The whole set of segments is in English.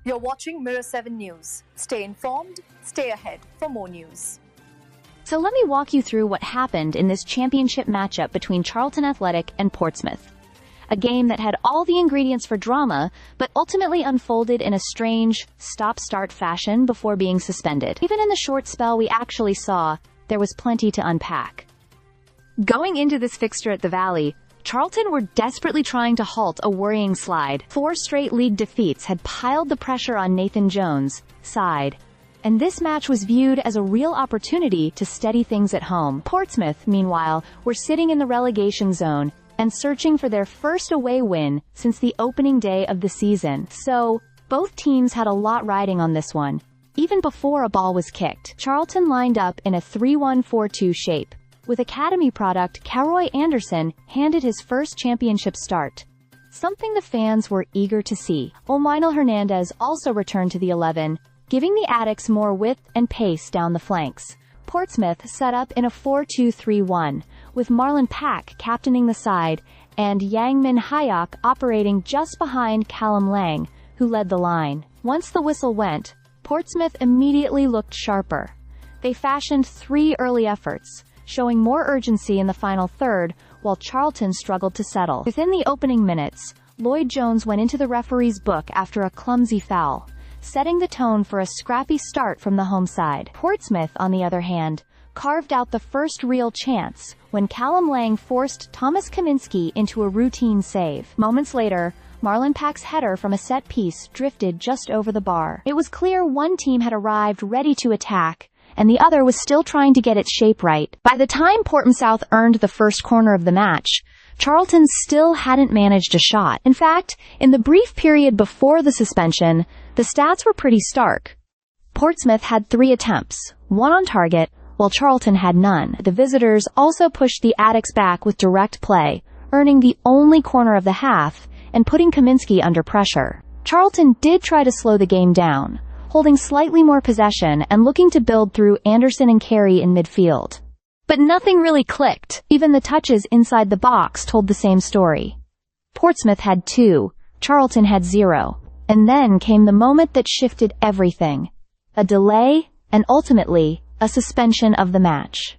You're watching Mirror 7 News. Stay informed, stay ahead for more news. So let me walk you through what happened in this championship matchup between Charlton Athletic and Portsmouth. A game that had all the ingredients for drama, but ultimately unfolded in a strange, stop-start fashion before being suspended. Even in the short spell we actually saw, there was plenty to unpack. Going into this fixture at the Valley, Charlton were desperately trying to halt a worrying slide. 4 straight league defeats had piled the pressure on Nathan Jones' side, and this match was viewed as a real opportunity to steady things at home. Portsmouth, meanwhile, were sitting in the relegation zone and searching for their first away win since the opening day of the season. So, both teams had a lot riding on this one, even before a ball was kicked. Charlton lined up in a 3-1-4-2 shape, with academy product Caroy Anderson handed his first championship start, something the fans were eager to see. Olminal Hernandez also returned to the 11, giving the Addicts more width and pace down the flanks. Portsmouth set up in a 4-2-3-1, with Marlon Pack captaining the side and Yangmin Hayok operating just behind Callum Lang, who led the line. Once the whistle went, Portsmouth immediately looked sharper. They fashioned 3 early efforts, showing more urgency in the final third, while Charlton struggled to settle. Within the opening minutes, Lloyd Jones went into the referee's book after a clumsy foul, setting the tone for a scrappy start from the home side. Portsmouth, on the other hand, carved out the first real chance when Callum Lang forced Thomas Kaminski into a routine save. Moments later, Marlon Pack's header from a set piece drifted just over the bar. It was clear one team had arrived ready to attack, and the other was still trying to get its shape right. By the time Portsmouth South earned the first corner of the match, Charlton still hadn't managed a shot. In fact, in the brief period before the suspension, the stats were pretty stark. Portsmouth had 3 attempts, 1 on target, while Charlton had none. The visitors also pushed the Addicts back with direct play, earning the only corner of the half and putting Kaminski under pressure. Charlton did try to slow the game down, holding slightly more possession and looking to build through Anderson and Carey in midfield. But nothing really clicked. Even the touches inside the box told the same story. Portsmouth had 2, Charlton had 0, and then came the moment that shifted everything. A delay, and ultimately, a suspension of the match.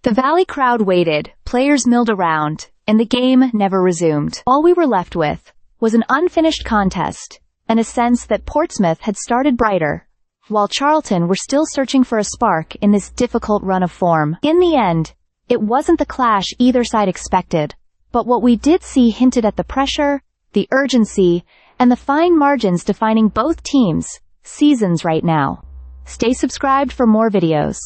The Valley crowd waited, players milled around, and the game never resumed. All we were left with was an unfinished contest, and a sense that Portsmouth had started brighter, while Charlton were still searching for a spark in this difficult run of form. In the end, it wasn't the clash either side expected, but what we did see hinted at the pressure, the urgency, and the fine margins defining both teams' seasons right now. Stay subscribed for more videos.